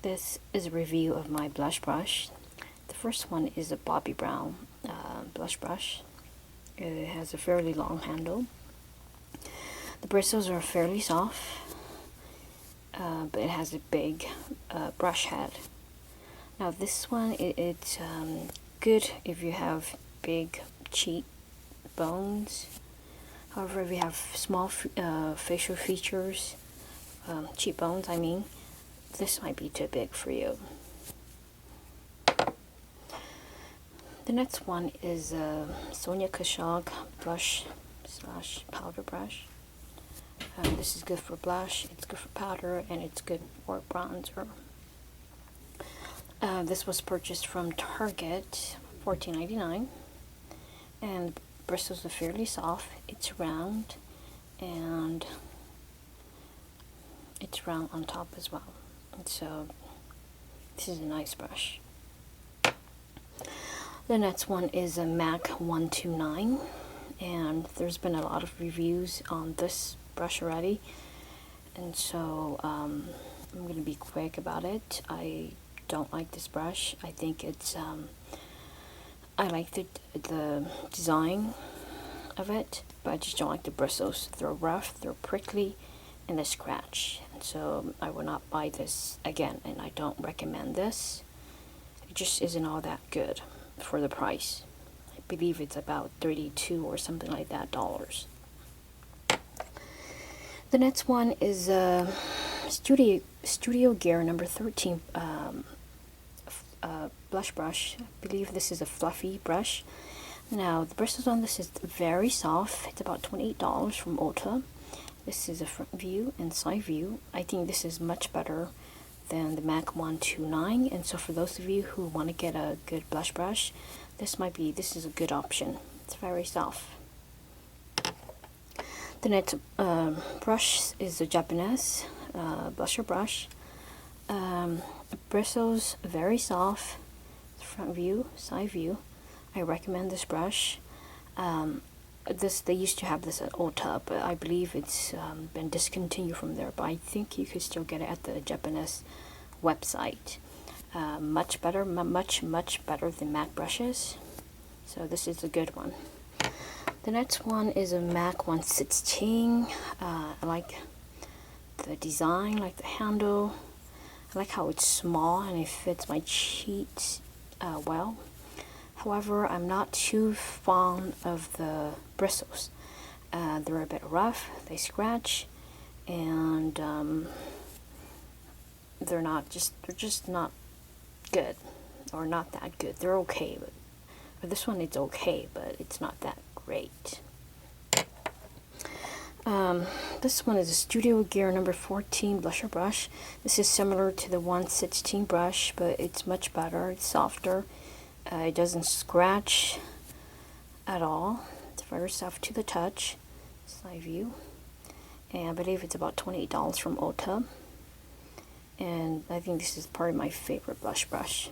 This is a review of my blush brush. The first one is a Bobbi Brown blush brush. It has a fairly long handle. The bristles are fairly soft, but it has a big brush head. Now this one, it's good if you have big cheek bones. However, if you have small facial features, cheekbones, I mean, this might be too big for you. The next one is a Sonia Kasuk blush / powder brush. This is good for blush, it's good for powder, and it's good for bronzer. This was purchased from Target, $14.99, and the bristles are fairly soft. It's round, and it's round on top as well. And so this is a nice brush. The next one is a MAC 129, and there's been a lot of reviews on this brush already, and so I'm going to be quick about it. I don't like this brush. I think it's I like the design of it, but I just don't like the bristles. They're rough, they're prickly, and they scratch, and so I will not buy this again, and I don't recommend this. It just isn't all that good for the price. I believe it's about $32 or something like that dollars. The next one is Studio Gear number 13 blush brush. I believe this is a fluffy brush. Now the bristles on this is very soft. It's about $28 from Ulta. This is a front view and side view. I think this is much better than the MAC 129, and so for those of you who want to get a good blush brush, this is a good option. It's very soft. The next brush is a Japonesque blusher brush. Bristles very soft. Front view, side view. I recommend this brush. They used to have this at Ulta, but I believe it's been discontinued from there. But I think you could still get it at the Japonesque website. Much better, much better than MAC brushes. So this is a good one. The next one is a MAC 116. I like the design, like the handle. I like how it's small and it fits my cheeks well. However, I'm not too fond of the bristles. They're a bit rough, they scratch, and they're just not good, or not that good. They're okay, but for this one it's okay, but it's not that great. This one is a Studio Gear number 14 blusher brush. This is similar to the 116 brush, but it's much better. It's softer. It doesn't scratch at all. It's very soft to the touch. Side view. And I believe it's about $28 from Ulta. And I think this is probably my favorite blush brush.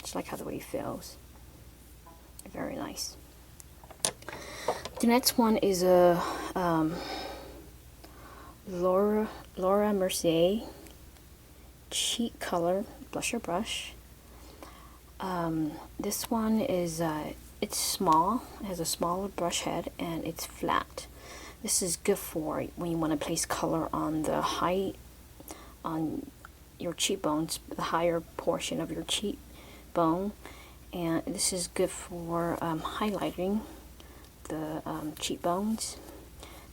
Just like how the way it feels. Very nice. The next one is a Laura Mercier Chic color blusher brush. This one is it's small. It has a smaller brush head and it's flat. This is good for when you want to place color on your cheekbones, the higher portion of your cheekbone, and this is good for highlighting the cheekbones.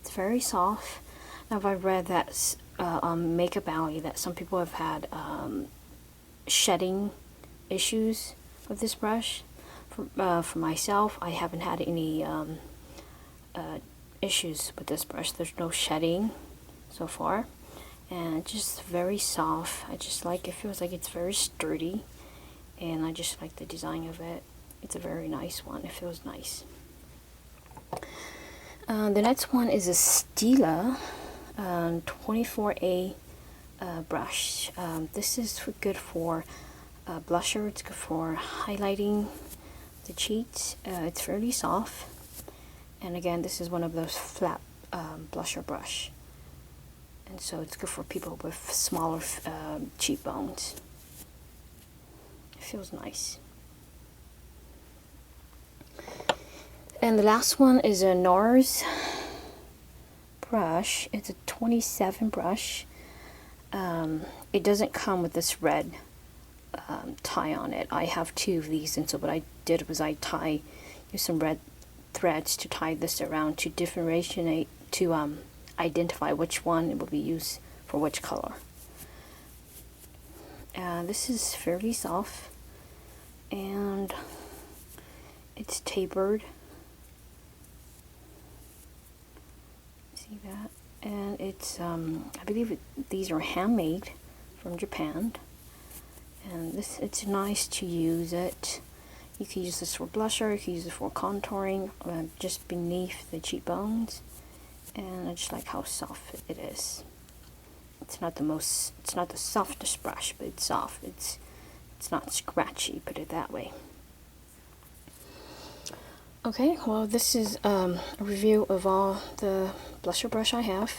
It's very soft. Now I've read that on Makeup Alley that some people have had shedding issues with this brush. For myself, I haven't had any issues with this brush. There's no shedding so far, and it's just very soft. I just like it. Feels like it's very sturdy, and I just like the design of it. It's a very nice one. It feels nice. The next one is a Stila 24A brush. This is good for blusher. It's good for highlighting the cheeks. It's fairly soft, and again, this is one of those flat blusher brush. and so it's good for people with smaller cheekbones. It feels nice. And the last one is a Nars brush. It's a 27 brush. It doesn't come with this red tie on it. I have two of these, and so what I did was I used some red threads to tie this around to differentiate, to identify which one it will be used for which color. This is fairly soft, and it's tapered. See that? And it's I believe these are handmade from Japan, and it's nice to use it. You can use this for blusher, you can use it for contouring just beneath the cheekbones, and I just like how soft it is. It's not the softest brush, but it's soft. It's not scratchy, put it that way. Okay, well, this is a review of all the blusher brush I have.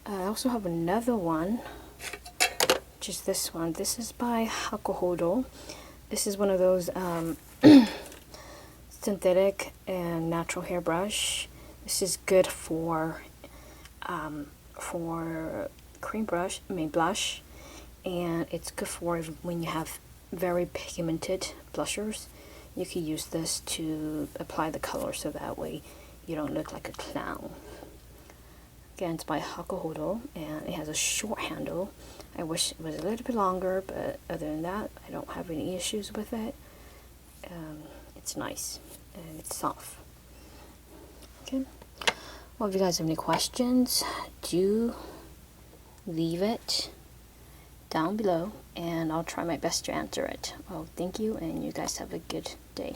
I also have another one, which is this one. This is by Hakuhodo. This is one of those synthetic and natural hair brush. This is good for cream blush, blush, and it's good for when you have very pigmented blushers. You can use this to apply the color, so that way you don't look like a clown. Again, it's by Hakuhodo, and it has a short handle. I wish it was a little bit longer, but other than that, I don't have any issues with it. It's nice, and it's soft. Okay. Well, if you guys have any questions, do leave it down below, and I'll try my best to answer it. Well, thank you, and you guys have a good day.